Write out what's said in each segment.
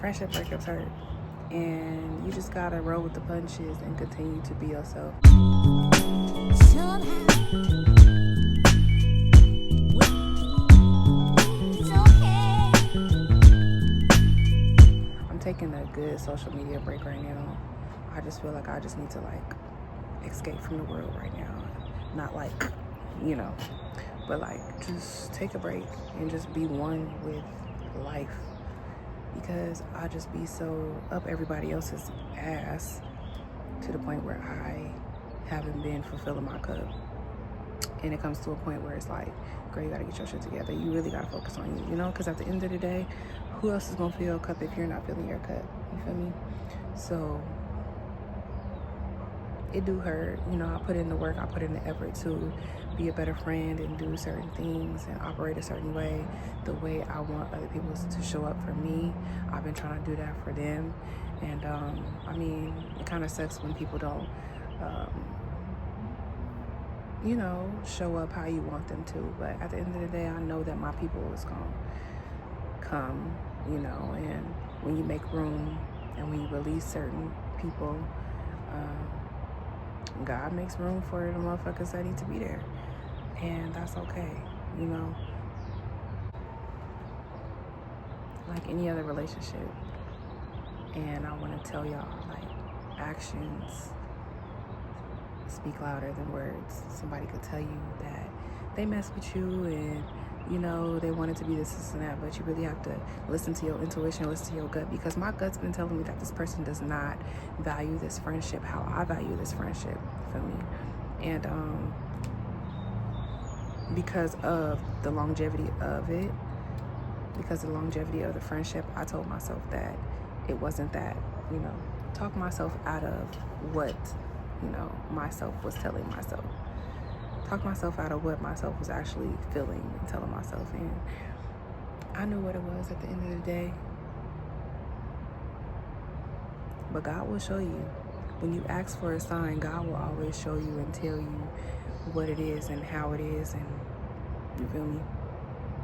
friendship breakups hurt. And you just gotta roll with the punches and continue to be yourself. I'm taking a good social media break right now. I just feel like I just need to like escape from the world right now. Not like, you know, but like just take a break and just be one with life. Because I just be so up everybody else's ass to the point where I haven't been fulfilling my cup. And it comes to a point where it's like, girl, you gotta get your shit together. You really gotta focus on you, you know? Because at the end of the day, who else is gonna fill your cup if you're not filling your cup? You feel me? So it do hurt, you know. I put in the work, I put in the effort to be a better friend and do certain things and operate a certain way, the way I want other people to show up for me. I've been trying to do that for them. And I mean, it kind of sucks when people don't, you know, show up how you want them to. But at the end of the day, I know that my people is gonna come, you know. And when you make room and when you release certain people, God makes room for the motherfuckers that need to be there. And that's okay, you know. Like any other relationship. And I want to tell y'all, like, actions speak louder than words. Somebody could tell you that they mess with you and, you know, they want it to be this and that, but you really have to listen to your intuition, listen to your gut, because my gut's been telling me that this person does not value this friendship how I value this friendship for me. And because of the longevity of it, because of the longevity of the friendship, I told myself that it wasn't that, you know, talk myself out of what, you know, myself was telling myself. Talk myself out of what myself was actually feeling and telling myself. And I knew what it was at the end of the day. But God will show you. When you ask for a sign, God will always show you and tell you what it is and how it is. And you feel me?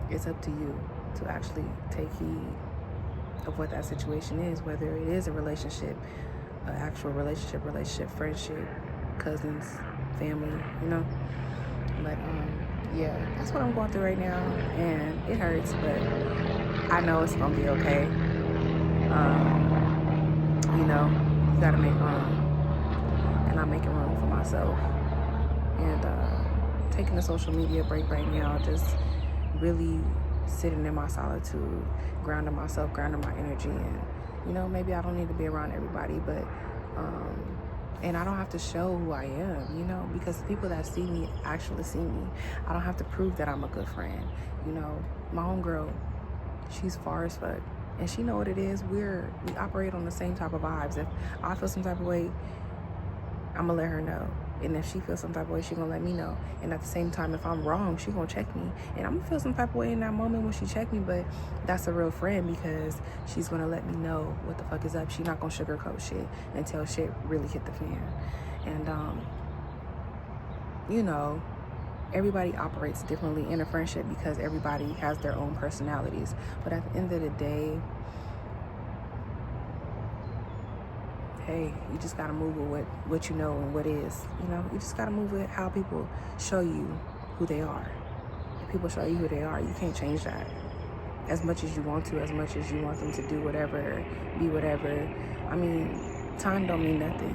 It's up to you to actually take heed of what that situation is, whether it is a relationship, an actual relationship, friendship, cousins, family, you know. But yeah, that's what I'm going through right now, and it hurts, but I know it's gonna be okay. You know, you gotta make room, and I'm making room for myself. And taking a social media break right now, just really sitting in my solitude, grounding myself, grounding my energy, and you know, maybe I don't need to be around everybody, but and I don't have to show who I am, you know, because the people that see me actually see me. I don't have to prove that I'm a good friend. You know, my homegirl, she's far as fuck, and she know what it is. We operate on the same type of vibes. If I feel some type of way, I'm gonna let her know. And if she feels some type of way, she gonna let me know. And at the same time, if I'm wrong, she gonna check me. And I'm gonna feel some type of way in that moment when she check me, but that's a real friend because she's gonna let me know what the fuck is up. She's not gonna sugarcoat shit until shit really hit the fan. And, you know, everybody operates differently in a friendship because everybody has their own personalities. But at the end of the day, hey, you just gotta move with what you know and what is. You know, you just gotta move with how people show you who they are. If people show you who they are, you can't change that. As much as you want to, as much as you want them to do whatever, be whatever. I mean, time don't mean nothing.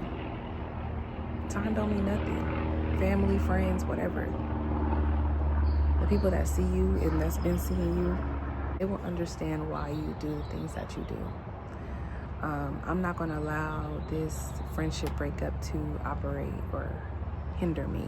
Time don't mean nothing. Family, friends, whatever. The people that see you and that's been seeing you, they will understand why you do the things that you do. I'm not going to allow this friendship breakup to operate or hinder me.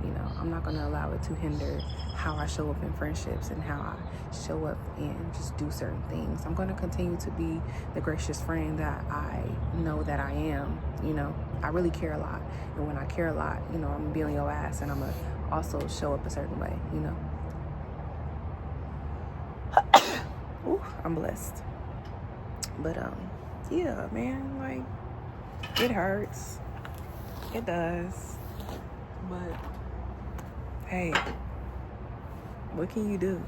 You know, I'm not going to allow it to hinder how I show up in friendships and how I show up and just do certain things. I'm going to continue to be the gracious friend that I know that I am. You know, I really care a lot. And when I care a lot, you know, I'm going to be on your ass and I'm going to also show up a certain way, you know. Ooh, I'm blessed. But, yeah, man, like, it hurts. It does. But, hey, what can you do?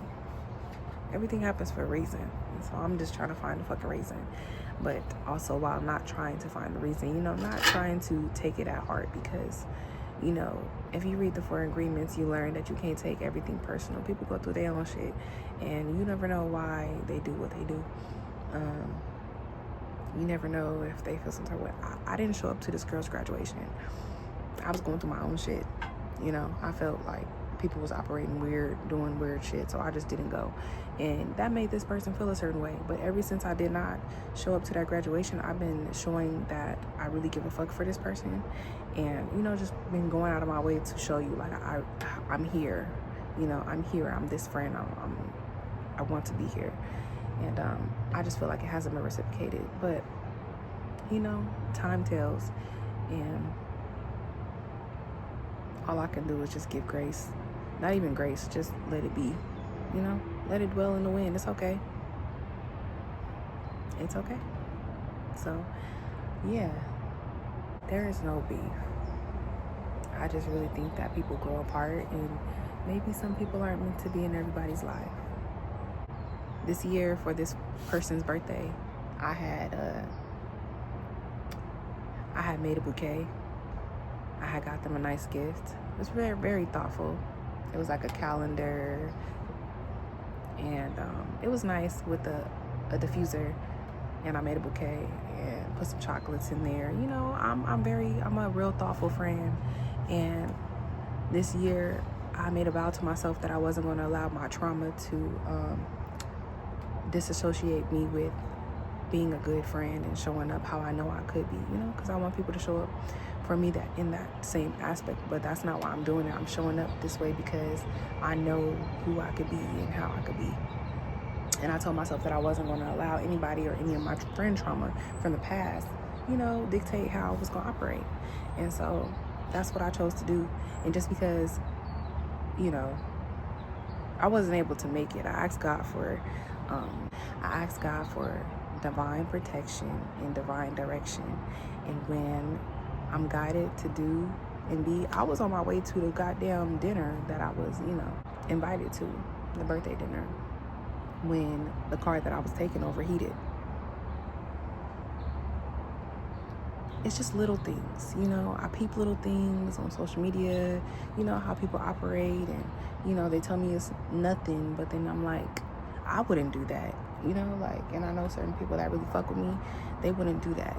Everything happens for a reason, So I'm just trying to find the fucking reason. But also, while not trying to find the reason, you know, not trying to take it at heart, because, you know, if you read the 4 agreements, you learn that you can't take everything personal. People go through their own shit, and you never know why they do what they do. You never know if they feel some type of way. I didn't show up to this girl's graduation. I was going through my own shit. You know, I felt like people was operating weird, doing weird shit, so I just didn't go. And that made this person feel a certain way. But ever since I did not show up to that graduation, I've been showing that I really give a fuck for this person. And, you know, just been going out of my way to show you, like, I'm here. You know, I'm here. I'm this friend. I want to be here. And I just feel like it hasn't been reciprocated. But, you know, time tells. And all I can do is just give grace. Not even grace, just let it be. You know, let it dwell in the wind. It's okay. It's okay. So, yeah, there is no beef. I just really think that people grow apart, and maybe some people aren't meant to be in everybody's life. This year, for this person's birthday, I had made a bouquet. I had got them a nice gift. It was very, very thoughtful. It was like a calendar, and it was nice with a diffuser. And I made a bouquet and put some chocolates in there. You know, I'm a real thoughtful friend. And this year, I made a vow to myself that I wasn't going to allow my trauma to disassociate me with being a good friend and showing up how I know I could be, you know, because I want people to show up for me that in that same aspect. But that's not why I'm doing it. I'm showing up this way because I know who I could be and how I could be. And I told myself that I wasn't going to allow anybody or any of my friend trauma from the past, you know, dictate how I was going to operate. And so that's what I chose to do. And just because, you know, I wasn't able to make it, I asked God for divine protection and divine direction. And when I'm guided to do and be, I was on my way to the goddamn dinner that I was, you know, invited to, the birthday dinner, when the car that I was taking overheated. It's just little things, you know. I peep little things on social media, you know, how people operate, and, you know, they tell me it's nothing, but then I'm like, I wouldn't do that, you know, like, and I know certain people that really fuck with me, they wouldn't do that.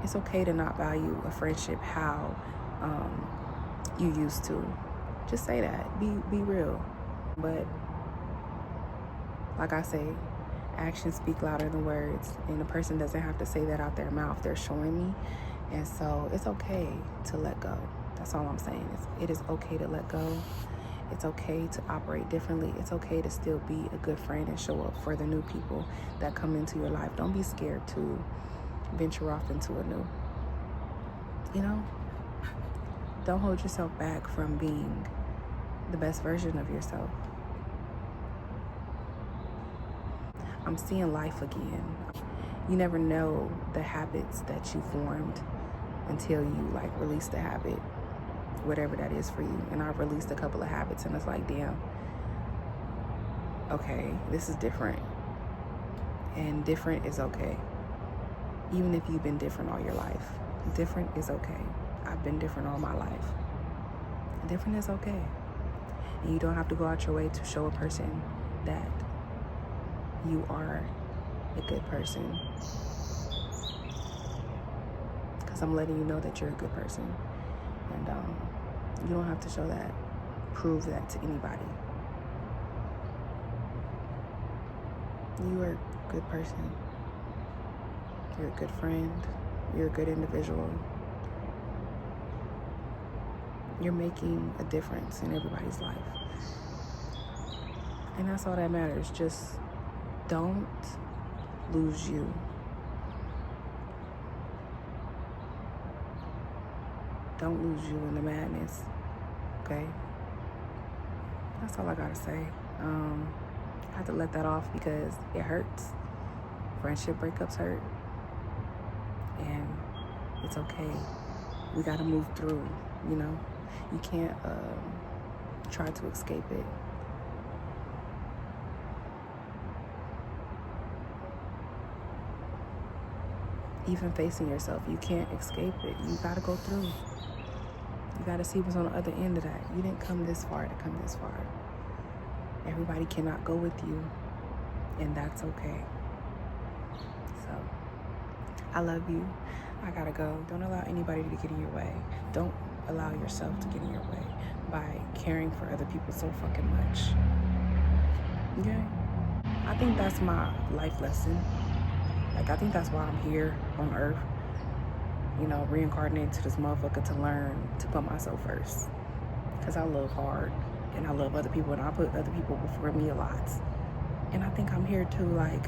It's okay to not value a friendship how you used to. Just say that. Be real. But like I say, actions speak louder than words, and the person doesn't have to say that out their mouth. They're showing me. And so it's okay to let go. That's all I'm saying. It is okay to let go. It's okay to operate differently. It's okay to still be a good friend and show up for the new people that come into your life. Don't be scared to venture off into a new, you know? Don't hold yourself back from being the best version of yourself. I'm seeing life again. You never know the habits that you formed until you, like, release the habit, whatever that is for you. And I've released a couple of habits, and it's like, damn, okay, this is different. And different is okay. Even if you've been different all your life, different is okay. I've been different all my life. Different is okay. And you don't have to go out your way to show a person that you are a good person, because I'm letting you know that you're a good person. And you don't have to show that, prove that to anybody. You are a good person. You're a good friend. You're a good individual. You're making a difference in everybody's life. And that's all that matters. Just don't lose you. Don't lose you in the madness, okay? That's all I gotta say. I have to let that off because it hurts. Friendship breakups hurt. And it's okay. We gotta move through, you know? You can't try to escape it. even facing yourself. You can't escape it. You gotta go through. You gotta see what's on the other end of that. You didn't come this far to come this far. Everybody cannot go with you, and that's okay. So, I love you. I gotta go. Don't allow anybody to get in your way. Don't allow yourself to get in your way by caring for other people so fucking much. Okay? I think that's my life lesson. Like, I think that's why I'm here on earth, you know, reincarnated to this motherfucker to learn to put myself first. Because I love hard and I love other people, and I put other people before me a lot. And I think I'm here to, like,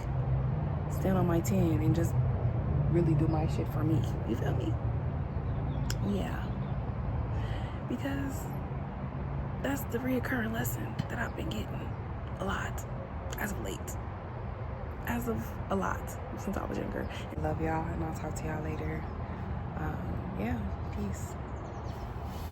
stand on my 10 and just really do my shit for me. You feel me? Yeah. Because that's the reoccurring lesson that I've been getting a lot as of late. As of a lot since I was younger. I love y'all, and I'll talk to y'all later. Yeah, peace.